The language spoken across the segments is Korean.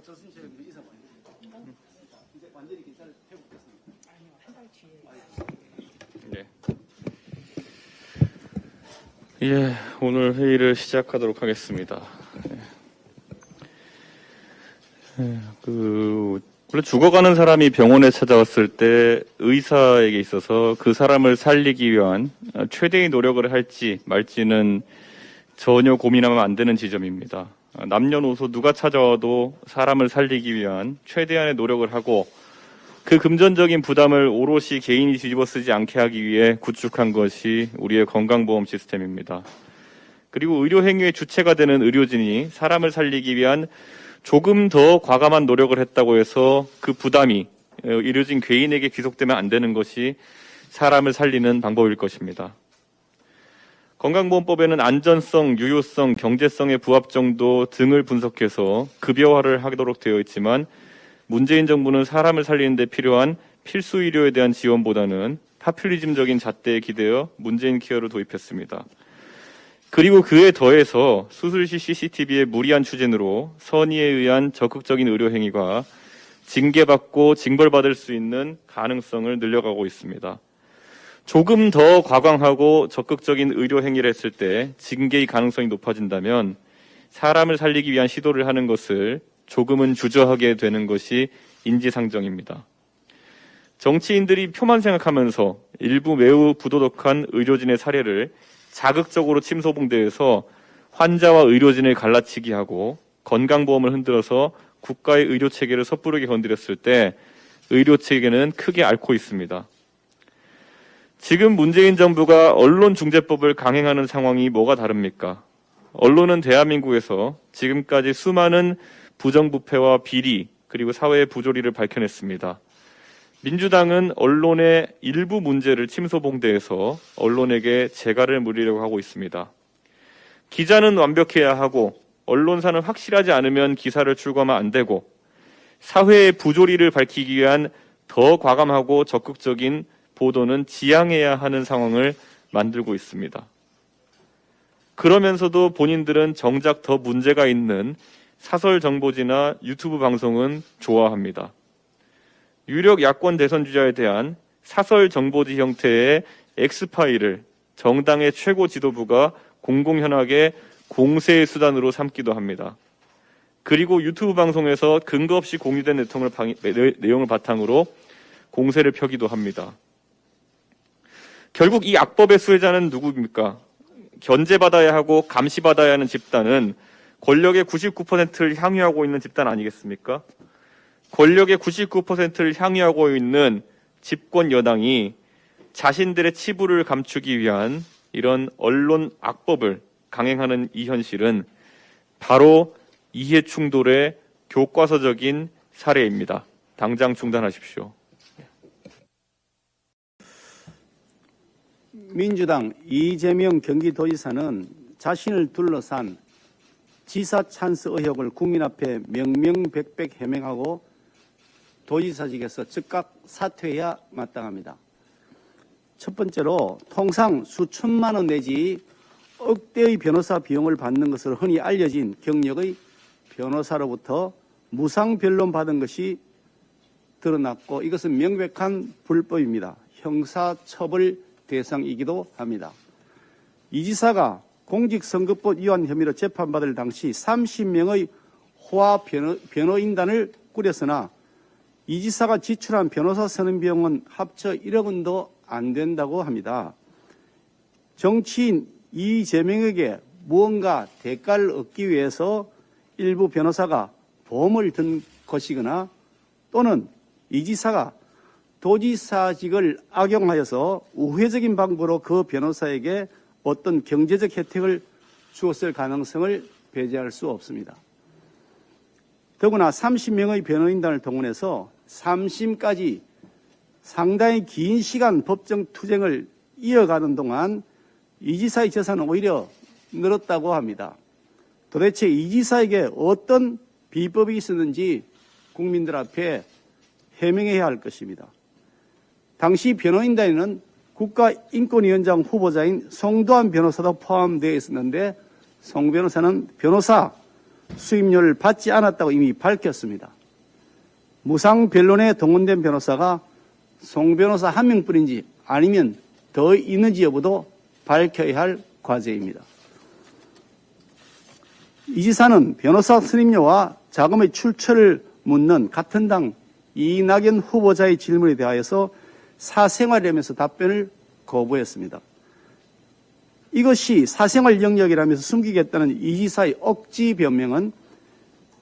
조순 씨 이사 이제 완전히 괜찮을 회복됐습니다. 아니요, 한 달 뒤에. 네. 예, 오늘 회의를 시작하도록 하겠습니다. 원래 죽어가는 사람이 병원에 찾아왔을 때 의사에게 있어서 그 사람을 살리기 위한 최대의 노력을 할지 말지는 전혀 고민하면 안 되는 지점입니다. 남녀노소 누가 찾아와도 사람을 살리기 위한 최대한의 노력을 하고 그 금전적인 부담을 오롯이 개인이 뒤집어 쓰지 않게 하기 위해 구축한 것이 우리의 건강보험 시스템입니다. 그리고 의료행위의 주체가 되는 의료진이 사람을 살리기 위한 조금 더 과감한 노력을 했다고 해서 그 부담이 의료진 개인에게 귀속되면 안 되는 것이 사람을 살리는 방법일 것입니다. 건강보험법에는 안전성, 유효성, 경제성의 부합 정도 등을 분석해서 급여화를 하도록 되어 있지만 문재인 정부는 사람을 살리는 데 필요한 필수 의료에 대한 지원보다는 파퓰리즘적인 잣대에 기대어 문재인 케어를 도입했습니다. 그리고 그에 더해서 수술시 CCTV의 무리한 추진으로 선의에 의한 적극적인 의료 행위가 징계받고 징벌받을 수 있는 가능성을 늘려가고 있습니다. 조금 더 과광하고 적극적인 의료 행위를 했을 때 징계의 가능성이 높아진다면 사람을 살리기 위한 시도를 하는 것을 조금은 주저하게 되는 것이 인지상정입니다. 정치인들이 표만 생각하면서 일부 매우 부도덕한 의료진의 사례를 자극적으로 침소봉대해서 환자와 의료진을 갈라치기 하고 건강보험을 흔들어서 국가의 의료체계를 섣부르게 건드렸을 때 의료체계는 크게 앓고 있습니다. 지금 문재인 정부가 언론중재법을 강행하는 상황이 뭐가 다릅니까? 언론은 대한민국에서 지금까지 수많은 부정부패와 비리 그리고 사회의 부조리를 밝혀냈습니다. 민주당은 언론의 일부 문제를 침소봉대해서 언론에게 재갈을 물리려고 하고 있습니다. 기자는 완벽해야 하고 언론사는 확실하지 않으면 기사를 출고하면 안 되고 사회의 부조리를 밝히기 위한 더 과감하고 적극적인 보도는 지양해야 하는 상황을 만들고 있습니다. 그러면서도 본인들은 정작 더 문제가 있는 사설 정보지나 유튜브 방송은 좋아합니다. 유력 야권 대선 주자에 대한 사설 정보지 형태의 X파일을 정당의 최고 지도부가 공공연하게 공세의 수단으로 삼기도 합니다. 그리고 유튜브 방송에서 근거 없이 공유된 내용을 바탕으로 공세를 펴기도 합니다. 결국 이 악법의 수혜자는 누구입니까? 견제받아야 하고 감시받아야 하는 집단은 권력의 99%를 향유하고 있는 집단 아니겠습니까? 권력의 99%를 향유하고 있는 집권 여당이 자신들의 치부를 감추기 위한 이런 언론 악법을 강행하는 이 현실은 바로 이해충돌의 교과서적인 사례입니다. 당장 중단하십시오. 민주당 이재명 경기도지사는 자신을 둘러싼 지사 찬스 의혹을 국민 앞에 명명백백 해명하고 도지사직에서 즉각 사퇴해야 마땅합니다. 첫 번째로 통상 수천만 원 내지 억대의 변호사 비용을 받는 것으로 흔히 알려진 경력의 변호사로부터 무상변론 받은 것이 드러났고 이것은 명백한 불법입니다. 형사처벌 대상이기도 합니다. 이 지사가 공직선거법 위반 혐의로 재판받을 당시 30명의 호화 변호인단을 꾸렸으나 이 지사가 지출한 변호사 선임 비용은 합쳐 1억 원도 안 된다고 합니다. 정치인 이재명에게 무언가 대가를 얻기 위해서 일부 변호사가 보험을 든 것이거나 또는 이 지사가 도지사직을 악용하여서 우회적인 방법으로 그 변호사에게 어떤 경제적 혜택을 주었을 가능성을 배제할 수 없습니다. 더구나 30명의 변호인단을 동원해서 3심까지 상당히 긴 시간 법정 투쟁을 이어가는 동안 이 지사의 재산은 오히려 늘었다고 합니다. 도대체 이 지사에게 어떤 비법이 있었는지 국민들 앞에 해명해야 할 것입니다. 당시 변호인단에는 국가인권위원장 후보자인 송도한 변호사도 포함되어 있었는데 송 변호사는 변호사 수임료를 받지 않았다고 이미 밝혔습니다. 무상 변론에 동원된 변호사가 송 변호사 한 명뿐인지 아니면 더 있는지 여부도 밝혀야 할 과제입니다. 이 지사는 변호사 선임료와 자금의 출처를 묻는 같은 당 이낙연 후보자의 질문에 대하여서 사생활이라면서 답변을 거부했습니다. 이것이 사생활 영역이라면서 숨기겠다는 이 지사의 억지 변명은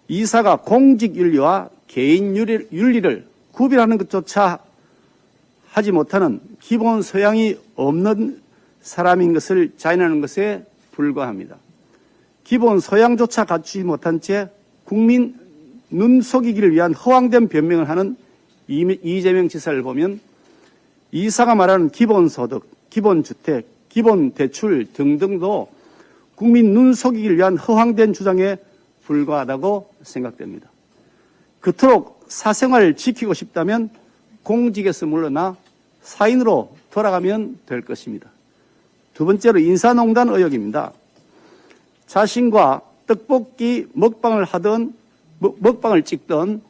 이 지사가 공직윤리와 개인윤리를 구별하는 것조차 하지 못하는 기본 소양이 없는 사람인 것을 자인하는 것에 불과합니다. 기본 소양조차 갖추지 못한 채 국민 눈 속이기를 위한 허황된 변명을 하는 이재명 지사를 보면 이 지사가 말하는 기본소득, 기본주택, 기본대출 등등도 국민 눈 속이기를 위한 허황된 주장에 불과하다고 생각됩니다. 그토록 사생활을 지키고 싶다면 공직에서 물러나 사인으로 돌아가면 될 것입니다. 두 번째로 인사농단 의혹입니다. 자신과 떡볶이 먹방을 찍던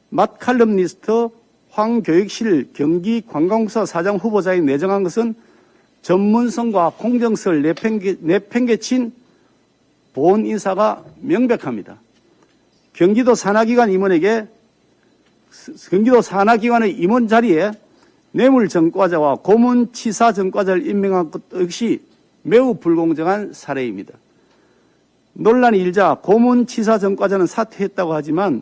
맛칼럼니스트 황교익실 경기관광공사 사장 후보자에 내정한 것은 전문성과 공정성을 내팽개친 본 인사가 명백합니다. 경기도 산하기관의 임원 자리에 뇌물전과자와 고문치사전과자를 임명한 것 역시 매우 불공정한 사례입니다. 논란이 일자 고문치사전과자는 사퇴했다고 하지만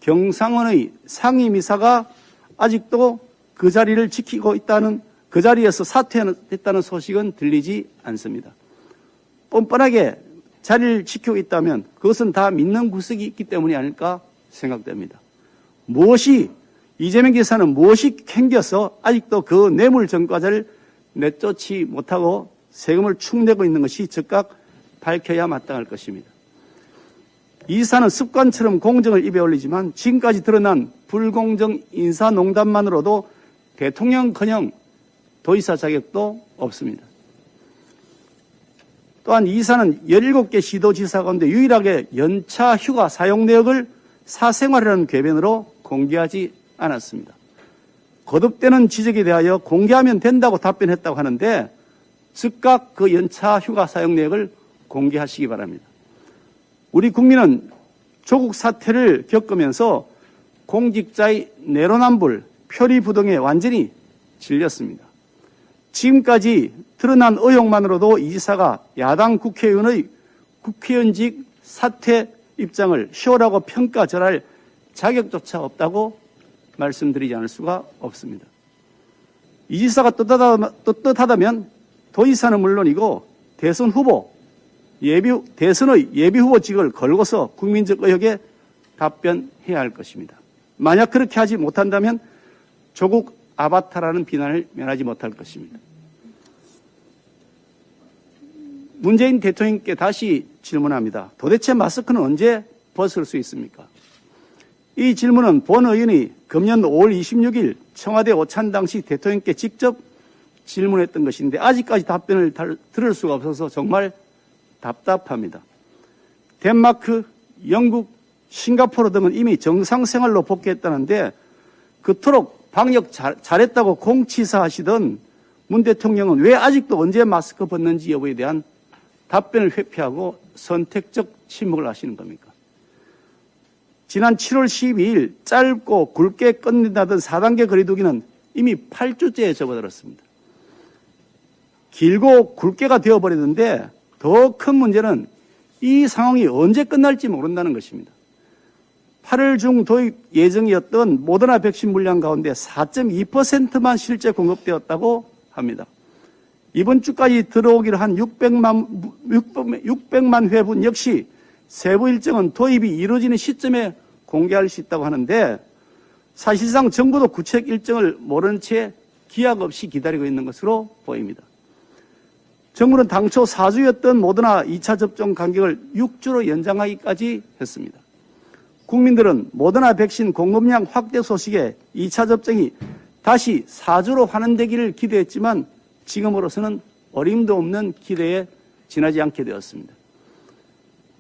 경상원의 상임이사가 아직도 그 자리를 지키고 있다는, 그 자리에서 사퇴했다는 소식은 들리지 않습니다. 뻔뻔하게 자리를 지키고 있다면 그것은 다 믿는 구석이 있기 때문이 아닐까 생각됩니다. 이재명 지사는 무엇이 캥겨서 아직도 그 뇌물전과자를 내쫓지 못하고 세금을 축내고 있는 것이 즉각 밝혀야 마땅할 것입니다. 이 지사는 습관처럼 공정을 입에 올리지만 지금까지 드러난 불공정 인사농단만으로도 대통령커녕 도지사 자격도 없습니다. 또한 이 지사는 17개 시도지사 가운데 유일하게 연차 휴가 사용 내역을 사생활이라는 궤변으로 공개하지 않았습니다. 거듭되는 지적에 대하여 공개하면 된다고 답변했다고 하는데 즉각 그 연차 휴가 사용 내역을 공개하시기 바랍니다. 우리 국민은 조국 사태를 겪으면서 공직자의 내로남불, 표리부동에 완전히 질렸습니다. 지금까지 드러난 의혹만으로도 이 지사가 야당 국회의원의 국회의원직 사퇴 입장을 쉬우라고 평가절할 자격조차 없다고 말씀드리지 않을 수가 없습니다. 이 지사가 떳떳하다면 도지사는 물론이고 대선의 예비후보직을 걸고서 국민적 의혹에 답변해야 할 것입니다. 만약 그렇게 하지 못한다면 조국 아바타라는 비난을 면하지 못할 것입니다. 문재인 대통령께 다시 질문합니다. 도대체 마스크는 언제 벗을 수 있습니까? 이 질문은 본 의원이 금년 5월 26일 청와대 오찬 당시 대통령께 직접 질문했던 것인데 아직까지 답변을 들을 수가 없어서 정말 답답합니다. 덴마크, 영국, 싱가포르 등은 이미 정상생활로 복귀했다는데 그토록 방역 잘했다고 공치사하시던 문 대통령은 왜 아직도 언제 마스크 벗는지 여부에 대한 답변을 회피하고 선택적 침묵을 하시는 겁니까? 지난 7월 12일 짧고 굵게 끝낸다던 4단계 거리두기는 이미 8주째에 접어들었습니다. 길고 굵게가 되어버렸는데 더 큰 문제는 이 상황이 언제 끝날지 모른다는 것입니다. 8월 중 도입 예정이었던 모더나 백신 물량 가운데 4.2%만 실제 공급되었다고 합니다. 이번 주까지 들어오기로 한 600만 회분 역시 세부 일정은 도입이 이루어지는 시점에 공개할 수 있다고 하는데 사실상 정부도 구체적 일정을 모른 채 기약 없이 기다리고 있는 것으로 보입니다. 정부는 당초 4주였던 모더나 2차 접종 간격을 6주로 연장하기까지 했습니다. 국민들은 모더나 백신 공급량 확대 소식에 2차 접종이 다시 4주로 환원되기를 기대했지만 지금으로서는 어림도 없는 기대에 지나지 않게 되었습니다.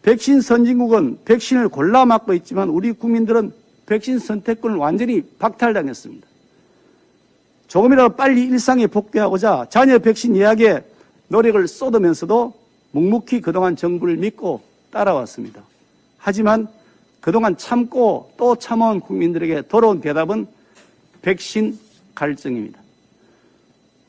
백신 선진국은 백신을 골라 맞고 있지만 우리 국민들은 백신 선택권을 완전히 박탈당했습니다. 조금이라도 빨리 일상에 복귀하고자 자녀 백신 예약에 노력을 쏟으면서도 묵묵히 그동안 정부를 믿고 따라왔습니다. 하지만 그동안 참고 또 참아온 국민들에게 돌아온 대답은 백신 갈증입니다.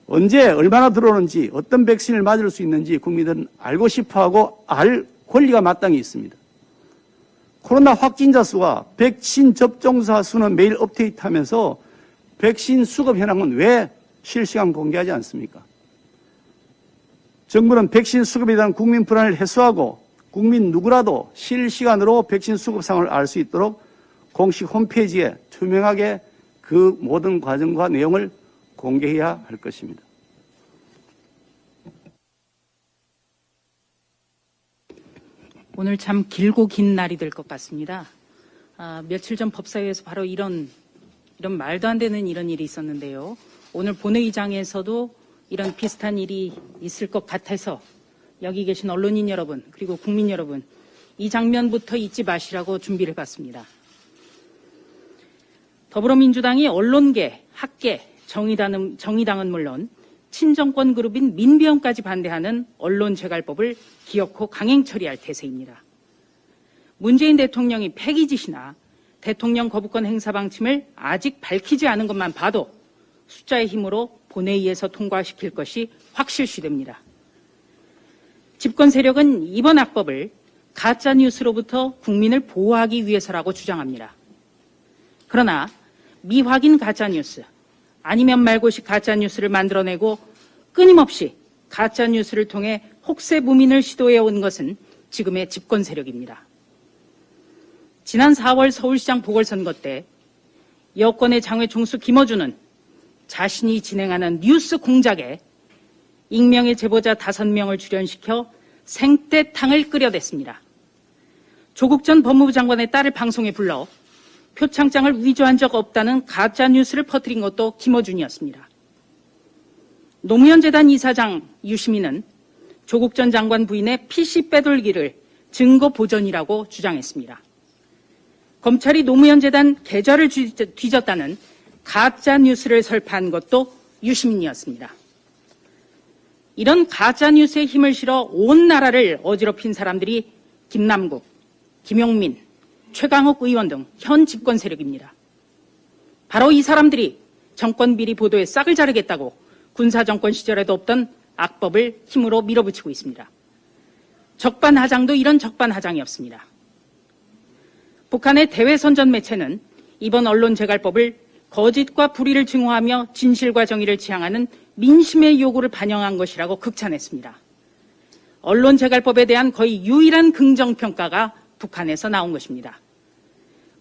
언제 얼마나 들어오는지 어떤 백신을 맞을 수 있는지 국민들은 알고 싶어하고 알 권리가 마땅히 있습니다. 코로나 확진자 수와 백신 접종자 수는 매일 업데이트하면서 백신 수급 현황은 왜 실시간 공개하지 않습니까? 정부는 백신 수급에 대한 국민 불안을 해소하고 국민 누구라도 실시간으로 백신 수급 상황을 알 수 있도록 공식 홈페이지에 투명하게 그 모든 과정과 내용을 공개해야 할 것입니다. 오늘 참 길고 긴 날이 될 것 같습니다. 며칠 전 법사위에서 바로 이런 말도 안 되는 이런 일이 있었는데요. 오늘 본회의장에서도 이런 비슷한 일이 있을 것 같아서 여기 계신 언론인 여러분 그리고 국민 여러분 이 장면부터 잊지 마시라고 준비를 해봤습니다. 더불어민주당이 언론계, 학계, 정의당은 물론 친정권 그룹인 민변까지 반대하는 언론재갈법을 기어코 강행 처리할 태세입니다. 문재인 대통령이 패기짓이나 대통령 거부권 행사 방침을 아직 밝히지 않은 것만 봐도 숫자의 힘으로 본회의에서 통과시킬 것이 확실시됩니다. 집권 세력은 이번 악법을 가짜뉴스로부터 국민을 보호하기 위해서라고 주장합니다. 그러나 미확인 가짜뉴스, 아니면 말고식 가짜뉴스를 만들어내고 끊임없이 가짜뉴스를 통해 혹세무민을 시도해온 것은 지금의 집권 세력입니다. 지난 4월 서울시장 보궐선거 때 여권의 장외 총수 김어준은 자신이 진행하는 뉴스 공작에 익명의 제보자 5명을 출연시켜 생떼탕을 끓여댔습니다. 조국 전 법무부 장관의 딸을 방송에 불러 표창장을 위조한 적 없다는 가짜뉴스를 퍼뜨린 것도 김어준이었습니다. 노무현 재단 이사장 유시민은 조국 전 장관 부인의 PC 빼돌기를 증거 보전이라고 주장했습니다. 검찰이 노무현 재단 계좌를 뒤졌다는 가짜뉴스를 설파한 것도 유시민이었습니다. 이런 가짜뉴스에 힘을 실어 온 나라를 어지럽힌 사람들이 김남국, 김용민, 최강욱 의원 등 현 집권 세력입니다. 바로 이 사람들이 정권 비리 보도에 싹을 자르겠다고 군사정권 시절에도 없던 악법을 힘으로 밀어붙이고 있습니다. 적반하장도 이런 적반하장이었습니다. 북한의 대외선전 매체는 이번 언론재갈법을 거짓과 불의를 증오하며 진실과 정의를 지향하는 민심의 요구를 반영한 것이라고 극찬했습니다. 언론재갈법에 대한 거의 유일한 긍정평가가 북한에서 나온 것입니다.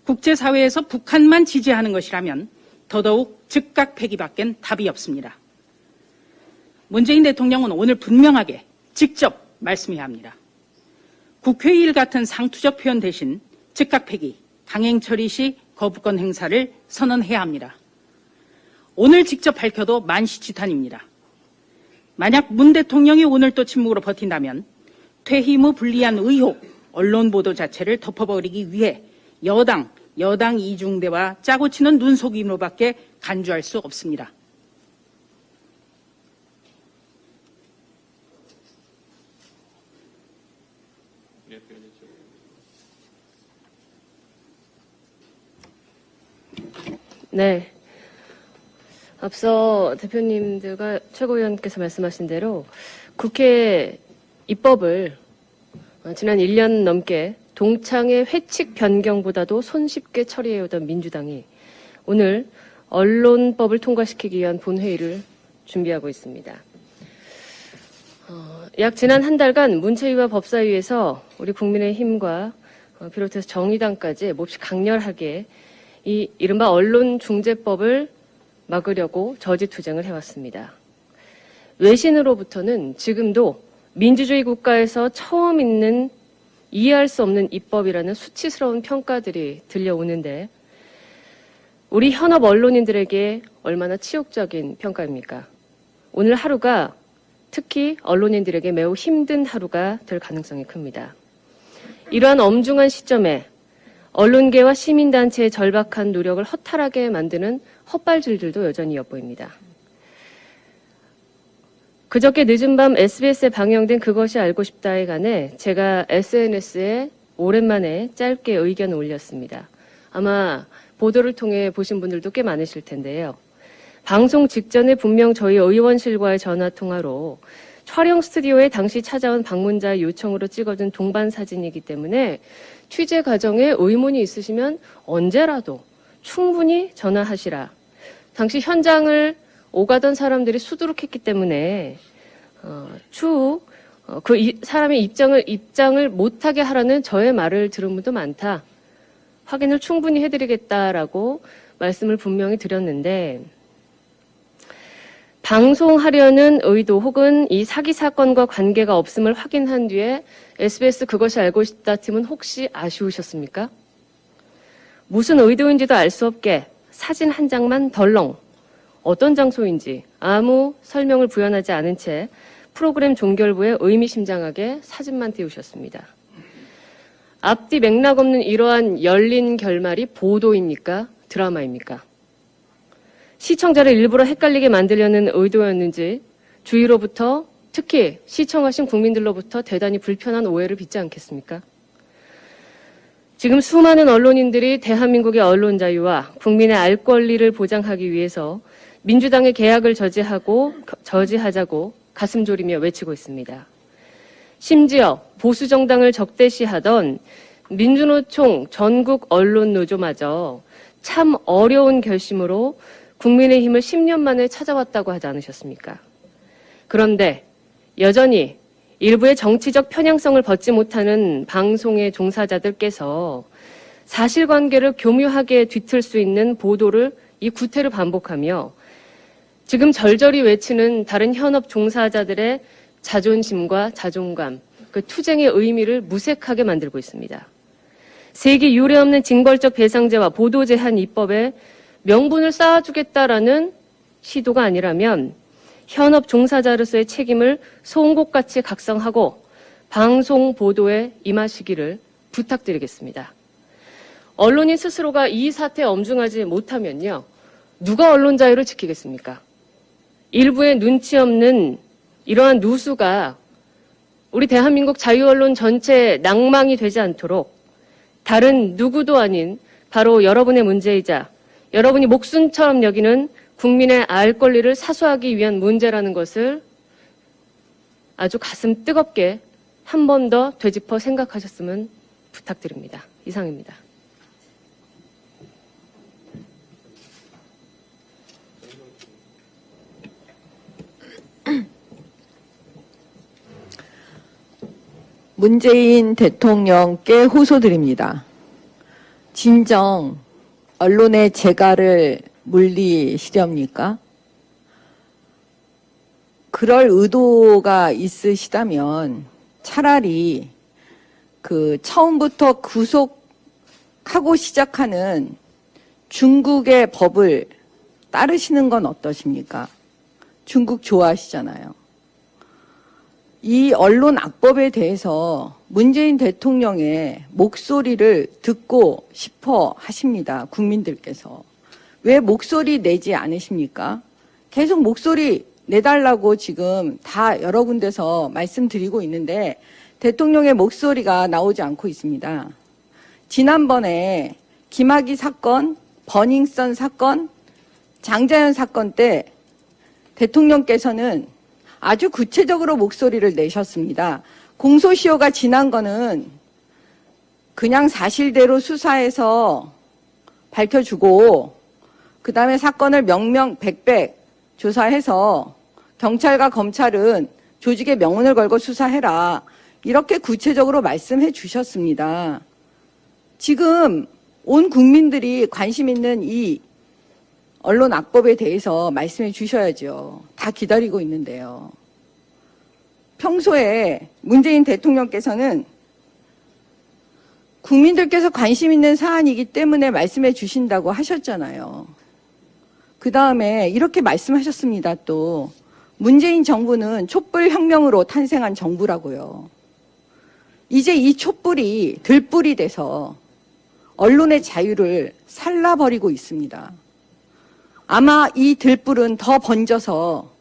국제사회에서 북한만 지지하는 것이라면 더더욱 즉각 폐기밖엔 답이 없습니다. 문재인 대통령은 오늘 분명하게 직접 말씀해야 합니다. 국회일 같은 상투적 표현 대신 즉각 폐기, 강행 처리 시 거부권 행사를 선언해야 합니다. 오늘 직접 밝혀도 만시지탄입니다. 만약 문 대통령이 오늘 또 침묵으로 버틴다면 퇴임 후 불리한 의혹, 언론 보도 자체를 덮어버리기 위해 여당 이중대와 짜고 치는 눈속임으로밖에 간주할 수 없습니다. 네. 앞서 대표님들과 최고위원께서 말씀하신 대로 국회 입법을 지난 1년 넘게 동창의 회칙 변경보다도 손쉽게 처리해오던 민주당이 오늘 언론법을 통과시키기 위한 본회의를 준비하고 있습니다. 약 지난 한 달간 문체위와 법사위에서 우리 국민의힘과 비롯해서 정의당까지 몹시 강렬하게 이 이른바 언론중재법을 막으려고 저지투쟁을 해왔습니다. 외신으로부터는 지금도 민주주의 국가에서 처음 있는 이해할 수 없는 입법이라는 수치스러운 평가들이 들려오는데 우리 현업 언론인들에게 얼마나 치욕적인 평가입니까? 오늘 하루가 특히 언론인들에게 매우 힘든 하루가 될 가능성이 큽니다. 이러한 엄중한 시점에 언론계와 시민단체의 절박한 노력을 허탈하게 만드는 헛발질들도 여전히 엿보입니다. 그저께 늦은 밤 SBS에 방영된 그것이 알고 싶다에 관해 제가 SNS에 오랜만에 짧게 의견을 올렸습니다. 아마 보도를 통해 보신 분들도 꽤 많으실 텐데요. 방송 직전에 분명 저희 의원실과의 전화통화로 촬영 스튜디오에 당시 찾아온 방문자의 요청으로 찍어준 동반 사진이기 때문에 취재 과정에 의문이 있으시면 언제라도 충분히 전화하시라. 당시 현장을 오가던 사람들이 수두룩했기 때문에 추후 사람의 입장을 못하게 하라는 저의 말을 들은 분도 많다. 확인을 충분히 해드리겠다라고 말씀을 분명히 드렸는데 방송하려는 의도 혹은 이 사기 사건과 관계가 없음을 확인한 뒤에 SBS 그것이 알고 싶다 팀은 혹시 아쉬우셨습니까? 무슨 의도인지도 알 수 없게 사진 한 장만 덜렁 어떤 장소인지 아무 설명을 부연하지 않은 채 프로그램 종결부에 의미심장하게 사진만 띄우셨습니다. 앞뒤 맥락 없는 이러한 열린 결말이 보도입니까? 드라마입니까? 시청자를 일부러 헷갈리게 만들려는 의도였는지 주위로부터 특히 시청하신 국민들로부터 대단히 불편한 오해를 빚지 않겠습니까? 지금 수많은 언론인들이 대한민국의 언론 자유와 국민의 알 권리를 보장하기 위해서 민주당의 개혁을 저지하자고 가슴 졸이며 외치고 있습니다. 심지어 보수 정당을 적대시하던 민주노총 전국 언론노조마저 참 어려운 결심으로 국민의힘을 10년 만에 찾아왔다고 하지 않으셨습니까? 그런데 여전히 일부의 정치적 편향성을 벗지 못하는 방송의 종사자들께서 사실관계를 교묘하게 뒤틀 수 있는 보도를 이 구태를 반복하며 지금 절절히 외치는 다른 현업 종사자들의 자존심과 자존감, 그 투쟁의 의미를 무색하게 만들고 있습니다. 세기 유례없는 징벌적 배상제와 보도제한 입법에 명분을 쌓아주겠다라는 시도가 아니라면 현업 종사자로서의 책임을 송곳같이 각성하고 방송 보도에 임하시기를 부탁드리겠습니다. 언론인 스스로가 이 사태에 엄중하지 못하면요. 누가 언론 자유를 지키겠습니까? 일부의 눈치 없는 이러한 누수가 우리 대한민국 자유언론 전체의 낭망이 되지 않도록 다른 누구도 아닌 바로 여러분의 문제이자 여러분이 목숨처럼 여기는 국민의 알 권리를 사수하기 위한 문제라는 것을 아주 가슴 뜨겁게 한 번 더 되짚어 생각하셨으면 부탁드립니다. 이상입니다. 문재인 대통령께 호소드립니다. 진정 언론의 재갈을 물리시렵니까? 그럴 의도가 있으시다면 차라리 처음부터 구속하고 시작하는 중국의 법을 따르시는 건 어떠십니까? 중국 좋아하시잖아요. 이 언론 악법에 대해서 문재인 대통령의 목소리를 듣고 싶어 하십니다. 국민들께서. 왜 목소리 내지 않으십니까? 계속 목소리 내달라고 지금 다 여러 군데서 말씀드리고 있는데 대통령의 목소리가 나오지 않고 있습니다. 지난번에 김학의 사건, 버닝썬 사건, 장자연 사건 때 대통령께서는 아주 구체적으로 목소리를 내셨습니다. 공소시효가 지난 거는 그냥 사실대로 수사해서 밝혀주고 그 다음에 사건을 명명백백 조사해서 경찰과 검찰은 조직의 명운을 걸고 수사해라. 이렇게 구체적으로 말씀해 주셨습니다. 지금 온 국민들이 관심 있는 이 언론 악법에 대해서 말씀해 주셔야죠. 다 기다리고 있는데요. 평소에 문재인 대통령께서는 국민들께서 관심 있는 사안이기 때문에 말씀해 주신다고 하셨잖아요. 그 다음에 이렇게 말씀하셨습니다. 또 문재인 정부는 촛불혁명으로 탄생한 정부라고요. 이제 이 촛불이 들불이 돼서 언론의 자유를 살라버리고 있습니다. 아마 이 들불은 더 번져서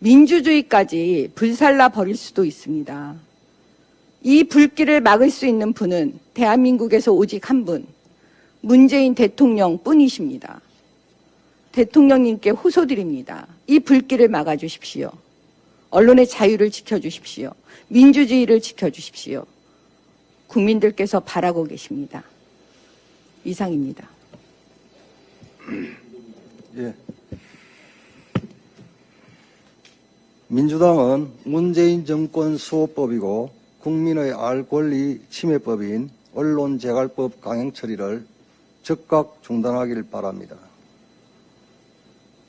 민주주의까지 불살라 버릴 수도 있습니다. 이 불길을 막을 수 있는 분은 대한민국에서 오직 한 분, 문재인 대통령 뿐이십니다. 대통령님께 호소드립니다. 이 불길을 막아주십시오. 언론의 자유를 지켜주십시오. 민주주의를 지켜주십시오. 국민들께서 바라고 계십니다. 이상입니다. 예. 민주당은 문재인 정권 수호법이고 국민의 알 권리 침해법인 언론재갈법 강행 처리를 즉각 중단하길 바랍니다.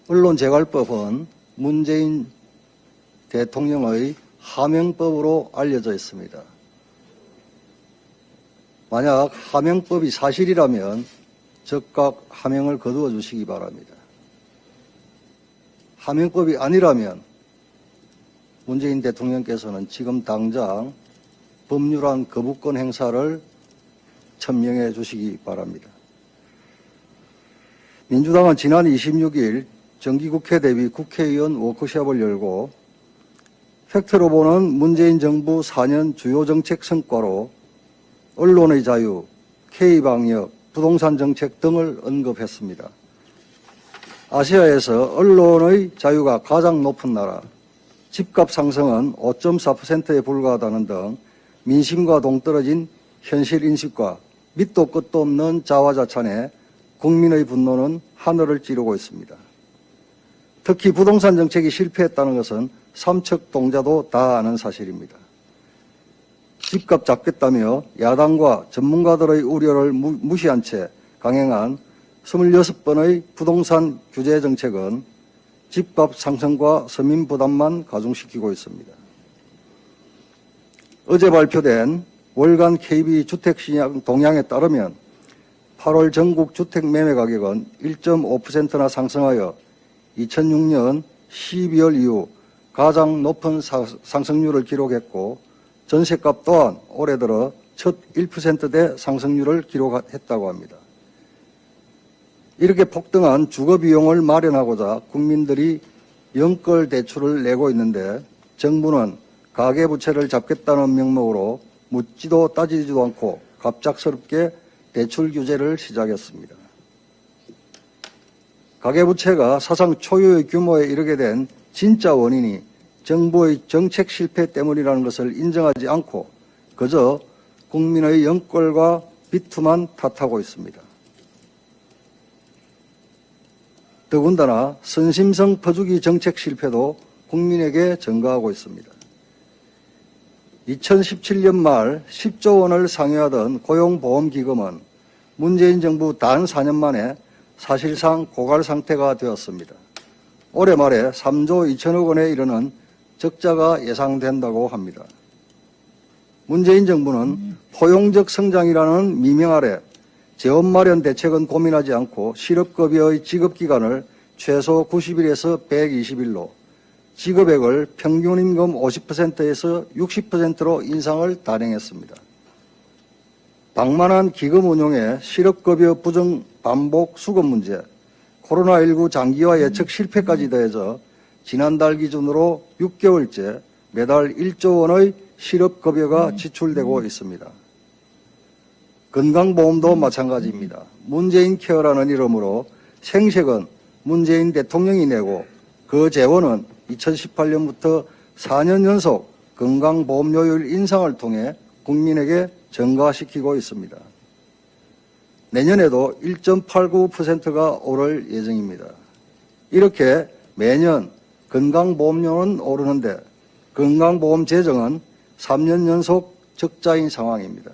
언론재갈법은 문재인 대통령의 하명법으로 알려져 있습니다. 만약 하명법이 사실이라면 즉각 하명을 거두어 주시기 바랍니다. 하명법이 아니라면 문재인 대통령께서는 지금 당장 법률안 거부권 행사를 천명해 주시기 바랍니다. 민주당은 지난 26일 정기국회 대비 국회의원 워크숍을 열고 팩트로 보는 문재인 정부 4년 주요 정책 성과로 언론의 자유, K방역, 부동산 정책 등을 언급했습니다. 아시아에서 언론의 자유가 가장 높은 나라, 집값 상승은 5.4%에 불과하다는 등 민심과 동떨어진 현실 인식과 밑도 끝도 없는 자화자찬에 국민의 분노는 하늘을 찌르고 있습니다. 특히 부동산 정책이 실패했다는 것은 삼척동자도 다 아는 사실입니다. 집값 잡겠다며 야당과 전문가들의 우려를 무시한 채 강행한 26번의 부동산 규제 정책은 집값 상승과 서민 부담만 가중시키고 있습니다. 어제 발표된 월간 KB 주택시장 동향에 따르면 8월 전국 주택 매매 가격은 1.5%나 상승하여 2006년 12월 이후 가장 높은 상승률을 기록했고 전셋값 또한 올해 들어 첫 1%대 상승률을 기록했다고 합니다. 이렇게 폭등한 주거비용을 마련하고자 국민들이 연끌 대출을 내고 있는데 정부는 가계부채를 잡겠다는 명목으로 묻지도 따지지도 않고 갑작스럽게 대출 규제를 시작했습니다. 가계부채가 사상 초유의 규모에 이르게 된 진짜 원인이 정부의 정책 실패 때문이라는 것을 인정하지 않고 그저 국민의 연끌과 비투만 탓하고 있습니다. 더군다나 선심성 퍼주기 정책 실패도 국민에게 전가하고 있습니다. 2017년 말 10조 원을 상회하던 고용보험기금은 문재인 정부 단 4년 만에 사실상 고갈 상태가 되었습니다. 올해 말에 3조 2천억 원에 이르는 적자가 예상된다고 합니다. 문재인 정부는 포용적 성장이라는 미명 아래 재원 마련 대책은 고민하지 않고 실업급여의 지급기간을 최소 90일에서 120일로 지급액을 평균임금 50%에서 60%로 인상을 단행했습니다. 방만한 기금 운용에 실업급여 부정 반복 수급 문제, 코로나19 장기화 예측 실패까지 더해져 지난달 기준으로 6개월째 매달 1조 원의 실업급여가 지출되고 있습니다. 건강보험도 마찬가지입니다. 문재인 케어라는 이름으로 생색은 문재인 대통령이 내고 그 재원은 2018년부터 4년 연속 건강보험료율 인상을 통해 국민에게 전가시키고 있습니다. 내년에도 1.89%가 오를 예정입니다. 이렇게 매년 건강보험료는 오르는데 건강보험 재정은 3년 연속 적자인 상황입니다.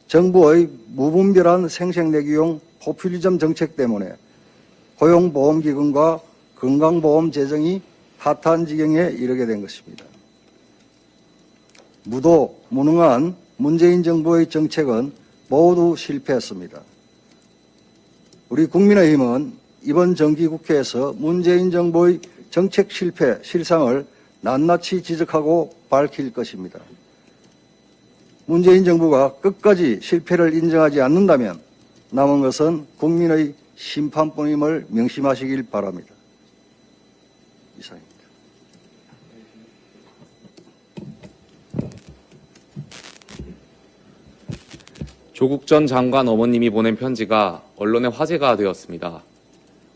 정부의 무분별한 생색내기용 포퓰리즘 정책 때문에 고용보험기금과 건강보험 재정이 파탄 지경에 이르게 된 것입니다. 무도 무능한 문재인 정부의 정책은 모두 실패했습니다. 우리 국민의힘은 이번 정기국회에서 문재인 정부의 정책 실패, 실상을 낱낱이 지적하고 밝힐 것입니다. 문재인 정부가 끝까지 실패를 인정하지 않는다면 남은 것은 국민의 심판뿐임을 명심하시길 바랍니다. 이상입니다. 조국 전 장관 어머님이 보낸 편지가 언론의 화제가 되었습니다.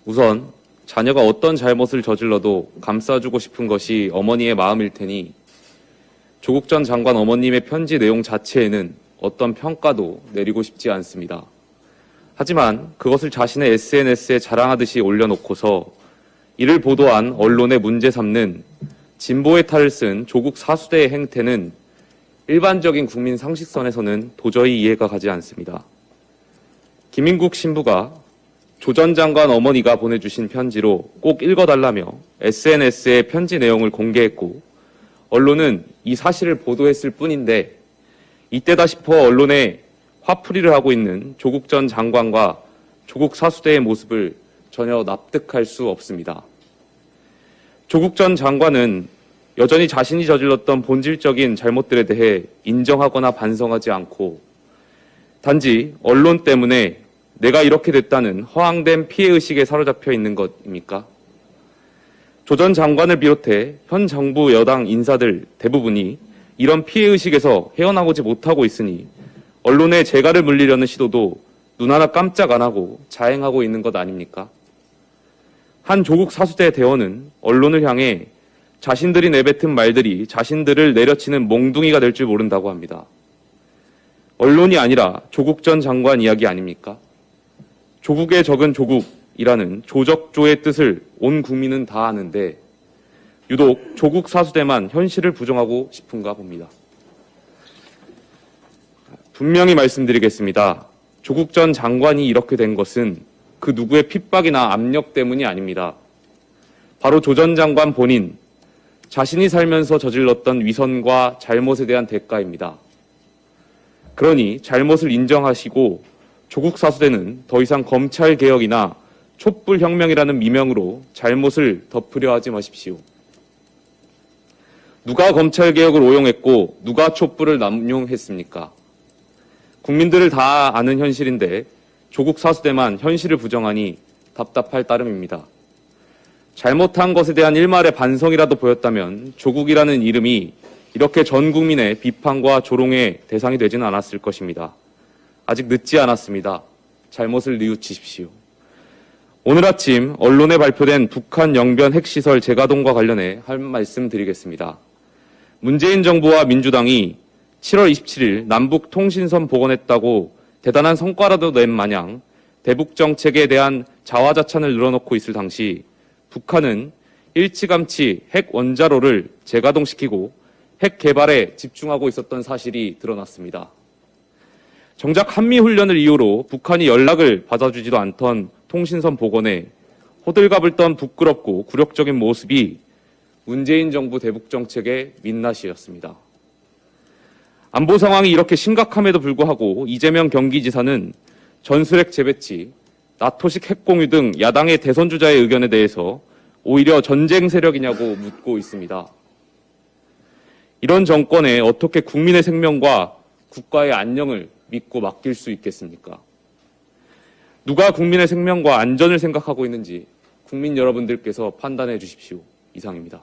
우선 자녀가 어떤 잘못을 저질러도 감싸주고 싶은 것이 어머니의 마음일 테니 조국 전 장관 어머님의 편지 내용 자체에는 어떤 평가도 내리고 싶지 않습니다. 하지만 그것을 자신의 SNS에 자랑하듯이 올려놓고서 이를 보도한 언론의 문제 삼는 진보의 탈을 쓴 조국 사수대의 행태는 일반적인 국민 상식선에서는 도저히 이해가 가지 않습니다. 김인국 신부가 조 전 장관 어머니가 보내주신 편지로 꼭 읽어달라며 SNS에 편지 내용을 공개했고 언론은 이 사실을 보도했을 뿐인데 이때다 싶어 언론에 화풀이를 하고 있는 조국 전 장관과 조국 사수대의 모습을 전혀 납득할 수 없습니다. 조국 전 장관은 여전히 자신이 저질렀던 본질적인 잘못들에 대해 인정하거나 반성하지 않고 단지 언론 때문에 내가 이렇게 됐다는 허황된 피해의식에 사로잡혀 있는 것입니까? 조 전 장관을 비롯해 현 정부 여당 인사들 대부분이 이런 피해의식에서 헤어나오지 못하고 있으니 언론에 재갈을 물리려는 시도도 눈 하나 깜짝 안 하고 자행하고 있는 것 아닙니까? 한 조국 사수대 대원은 언론을 향해 자신들이 내뱉은 말들이 자신들을 내려치는 몽둥이가 될 줄 모른다고 합니다. 언론이 아니라 조국 전 장관 이야기 아닙니까? 조국의 적은 조국이라는 조적조의 뜻을 온 국민은 다 아는데 유독 조국 사수대만 현실을 부정하고 싶은가 봅니다. 분명히 말씀드리겠습니다. 조국 전 장관이 이렇게 된 것은 그 누구의 핍박이나 압력 때문이 아닙니다. 바로 조 전 장관 본인, 자신이 살면서 저질렀던 위선과 잘못에 대한 대가입니다. 그러니 잘못을 인정하시고 조국 사수대는 더 이상 검찰개혁이나 촛불혁명이라는 미명으로 잘못을 덮으려 하지 마십시오. 누가 검찰개혁을 오용했고 누가 촛불을 남용했습니까? 국민들을 다 아는 현실인데 조국 사수대만 현실을 부정하니 답답할 따름입니다. 잘못한 것에 대한 일말의 반성이라도 보였다면 조국이라는 이름이 이렇게 전 국민의 비판과 조롱의 대상이 되지는 않았을 것입니다. 아직 늦지 않았습니다. 잘못을 뉘우치십시오. 오늘 아침 언론에 발표된 북한 영변 핵시설 재가동과 관련해 할 말씀 드리겠습니다. 문재인 정부와 민주당이 7월 27일 남북 통신선 복원했다고 대단한 성과라도 낸 마냥 대북 정책에 대한 자화자찬을 늘어놓고 있을 당시 북한은 일찌감치 핵 원자로를 재가동시키고 핵 개발에 집중하고 있었던 사실이 드러났습니다. 정작 한미훈련을 이유로 북한이 연락을 받아주지도 않던 통신선 복원에 호들갑을 떤 부끄럽고 굴욕적인 모습이 문재인 정부 대북 정책의 민낯이었습니다. 안보 상황이 이렇게 심각함에도 불구하고 이재명 경기지사는 전술핵 재배치, 나토식 핵공유 등 야당의 대선 주자의 의견에 대해서 오히려 전쟁 세력이냐고 묻고 있습니다. 이런 정권에 어떻게 국민의 생명과 국가의 안녕을 믿고 맡길 수 있겠습니까? 누가 국민의 생명과 안전을 생각하고 있는지 국민 여러분들께서 판단해 주십시오. 이상입니다.